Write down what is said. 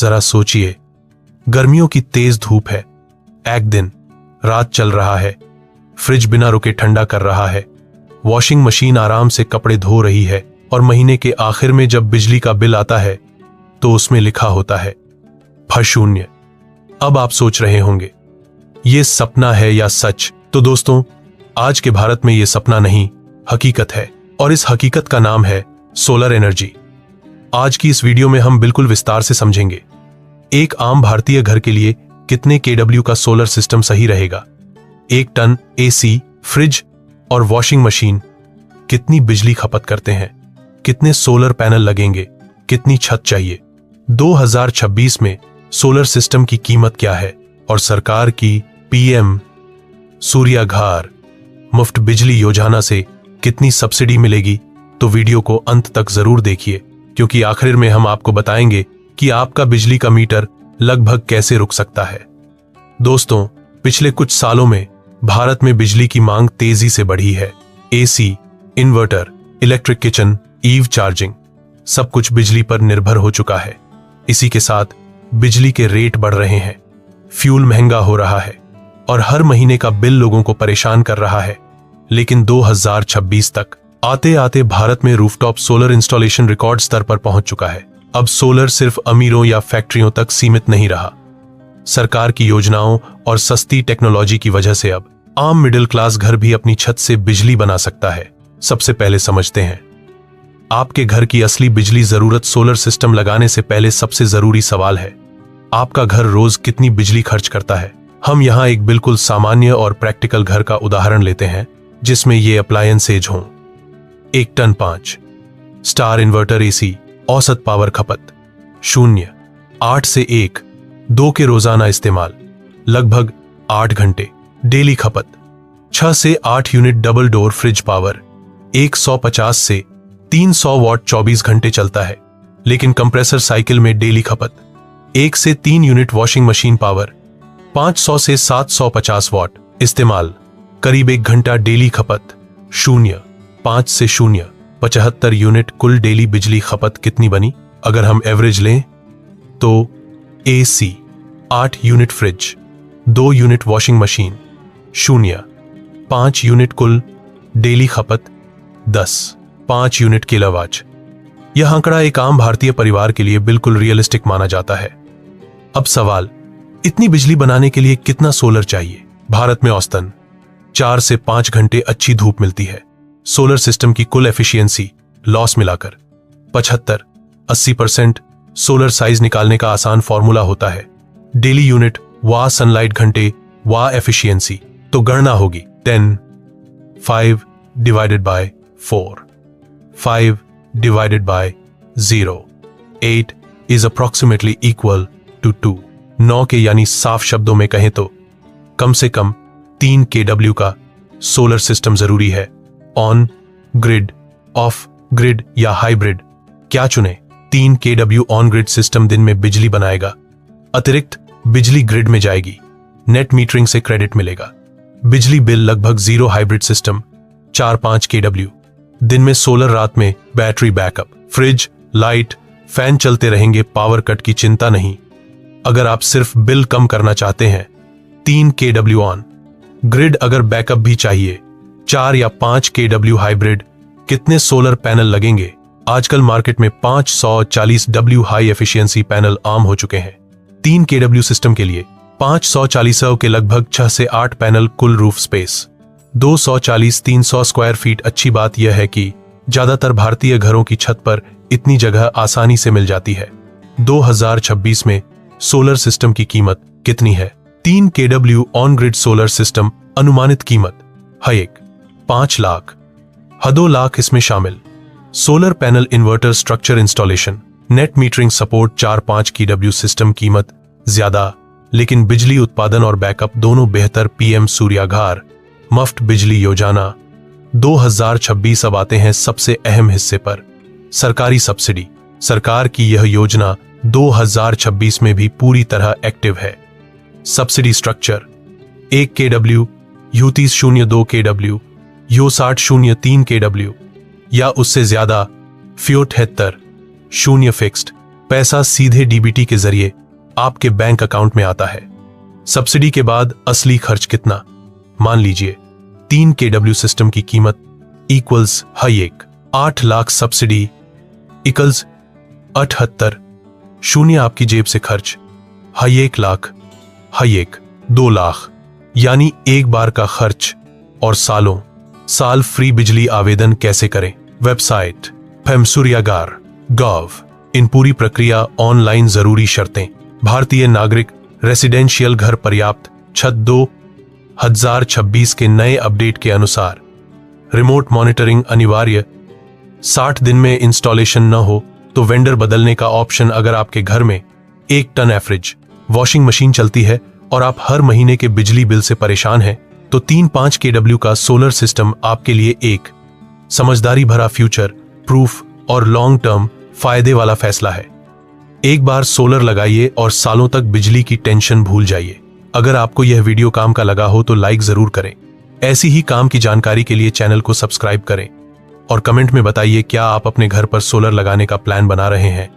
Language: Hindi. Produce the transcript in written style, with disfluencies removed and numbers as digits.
जरा सोचिए, गर्मियों की तेज धूप है, एक दिन रात चल रहा है, फ्रिज बिना रुके ठंडा कर रहा है, वॉशिंग मशीन आराम से कपड़े धो रही है और महीने के आखिर में जब बिजली का बिल आता है तो उसमें लिखा होता है फ0। अब आप सोच रहे होंगे ये सपना है या सच? तो दोस्तों, आज के भारत में ये सपना नहीं, हकीकत है, और इस हकीकत का नाम है सोलर एनर्जी। आज की इस वीडियो में हम बिल्कुल विस्तार से समझेंगे एक आम भारतीय घर के लिए कितने केडब्ल्यू का सोलर सिस्टम सही रहेगा, 1 टन एसी, फ्रिज और वॉशिंग मशीन कितनी बिजली खपत करते हैं, कितने सोलर पैनल लगेंगे, कितनी छत चाहिए, 2026 में सोलर सिस्टम की कीमत क्या है और सरकार की पीएम सूर्याघर मुफ्त बिजली योजना से कितनी सब्सिडी मिलेगी। तो वीडियो को अंत तक जरूर देखिए, क्योंकि आखिर में हम आपको बताएंगे कि आपका बिजली का मीटर लगभग कैसे रुक सकता है। दोस्तों, पिछले कुछ सालों में भारत में बिजली की मांग तेजी से बढ़ी है। AC, inverter, electric kitchen, EV charging, सब कुछ बिजली पर निर्भर हो चुका है। इसी के साथ बिजली के रेट बढ़ रहे हैं, फ्यूल महंगा हो रहा है और हर महीने का बिल लोगों को परेशान कर रहा है। लेकिन 2026 तक आते आते भारत में रूफटॉप सोलर इंस्टॉलेशन रिकॉर्ड स्तर पर पहुंच चुका है। अब सोलर सिर्फ अमीरों या फैक्ट्रियों तक सीमित नहीं रहा। सरकार की योजनाओं और सस्ती टेक्नोलॉजी की वजह से अब आम मिडिल क्लास घर भी अपनी छत से बिजली बना सकता है। सबसे पहले समझते हैं आपके घर की असली बिजली जरूरत। सोलर सिस्टम लगाने से पहले सबसे जरूरी सवाल है, आपका घर रोज कितनी बिजली खर्च करता है। हम यहां एक बिल्कुल सामान्य और प्रैक्टिकल घर का उदाहरण लेते हैं जिसमें ये अप्लायंसेज हों। 1 टन 5 स्टार इन्वर्टर एसी, औसत पावर खपत 0, 8 से 1, 2 के रोजाना इस्तेमाल, लगभग 8 घंटे डेली खपत। 6 से 8 unit double door fridge power, 150 से 300 वॉट 24 घंटे चलता है, लेकिन कंप्रेसर साइकिल में डेली खपत। 1 से 3 यूनिट वॉशिंग मशीन पावर, 500 से 750 वॉट इस्तेमाल, करीब 1 घंटा डेली खपत। 0, 5 से 0, 75 यूनिट कुल डेली बिजली खपत कितनी बनी? अगर हम एवरेज लें तो AC 8 unit, fridge 2 unit, washing machine 0, 5 unit, कुल डेली खपत 10, 5 यूनिट किलोवाट। यह आंकड़ा एक आम भारतीय परिवार के लिए बिल्कुल रियलिस्टिक माना जाता है। अब सवाल, इतनी बिजली बनाने के लिए कितना सोलर चाहिए? भारत में औसतन 4 से 5 घंटे अच्छी धूप मिलती है। सोलर सिस्टम की कुल एफिशिएंसी लॉस मिलाकर 75-80% सोलर साइज निकालने का आसान फॉर्मूला होता है। डेली यूनिट वाह सनलाइट घंटे वाह एफिशिएंसी, तो गणना होगी 10, 5 divided by 4, 5 divided by 0, 8 is approximately equal to 2। 9 के यानी साफ शब्दों में कहें तो कम से कम 3 केडब्ल्यू का सोलर सिस्टम जरूरी है। ऑन ग्रिड, ऑफ ग्रिड या हाइब्रिड, क्या चुने? 3 केडब्ल्यू ऑन ग्रिड सिस्टम दिन में बिजली बनाएगा, अतिरिक्त बिजली ग्रिड में जाएगी, नेट मीटरिंग से क्रेडिट मिलेगा, बिजली बिल लगभग 0। हाइब्रिड सिस्टम 4-5 केडब्ल्यू, दिन में सोलर, रात में battery backup, fridge, light, fan चलते रहेंगे, पावर कट की चिंता नहीं। अगर आप सिर्फ बिल कम करना चाहते हैं 3 केडब्ल्यू ऑन ग्रिड, अगर बैकअप भी चाहिए 4 या 5 केडब्ल्यू हाइब्रिड। कितने सोलर पैनल लगेंगे? आजकल मार्केट में 540 डब्ल्यू हाई एफिशिएंसी पैनल आम हो चुके हैं। 3 केडब्ल्यू सिस्टम के लिए 540 के लगभग 6 से 8 पैनल, कुल रूफ स्पेस 240-300 स्क्वायर फीट। अच्छी बात यह है कि ज्यादातर भारतीय घरों की छत पर इतनी जगह आसानी से मिल जाती है। 2026 में सोलर सिस्टम की कीमत कितनी है? 3 केडब्ल्यू ऑन ग्रिड सोलर सिस्टम अनुमानित कीमत है 5 लाख, 2 लाख इसमें शामिल। Solar panel, inverter, structure installation, net metering support, 4-5 केडब्ल्यू system कीमत ज्यादा, लेकिन बिजली उत्पादन और बैकअप दोनों बेहतर। पीएम सूर्याघर मुफ्त बिजली योजना 2026। अब आते हैं सबसे अहम हिस्से पर, सरकारी सब्सिडी। सरकार की यह योजना 2026 में भी पूरी तरह एक्टिव है। सब्सिडी स्ट्रक्चर 1 केडब्ल्यू, U30 02 केडब्ल्यू, U60 03 केडब्ल्यू या उससे ज्यादा, फ्यू 73 0 फिक्स्ड पैसा सीधे डीबीटी के जरिए आपके बैंक अकाउंट में आता है। सब्सिडी के बाद असली खर्च कितना? मान लीजिए 3 KW सिस्टम की कीमत इक्वल्स हाईएक 8 लाख, सब्सिडी इक्वल्स 78 शून्य आपकी जेब से खर्च हाईएक लाख, हाईएक 2 लाख, यानी एक बार का खर्च और सालों साल फ्री बिजली। आवेदन कैसे करें? Website pemsuryagar.gov। इन पूरी प्रक्रिया ऑनलाइन। जरूरी शर्तें: भारतीय नागरिक, रेसिडेंशियल घर, पर्याप्त छत 2026 के नए अपडेट के अनुसार, रिमोट मॉनिटरिंग अनिवार्य, 60 दिन में इंस्टॉलेशन न हो तो वेंडर बदलने का ऑप्शन। अगर आपके घर में 1 टन एवरेज वॉशिंग मशीन चलती है और आप हर महीने के बिजली बिल से परेशान हैं, तो 3-5 KW का सोलर सिस्टम आपके लिए एक समझदारी भरा, फ्यूचर प्रूफ और लॉन्ग टर्म फायदे वाला फैसला है। एक बार सोलर लगाइए और सालों तक बिजली की टेंशन भूल जाइए। अगर आपको यह वीडियो काम का लगा हो तो लाइक जरूर करें। ऐसी ही काम की जानकारी के लिए चैनल को सब्सक्राइब करें और कमेंट में बताइए क्या आप अपने घर पर सोलर लगाने का प्लान बना रहे हैं।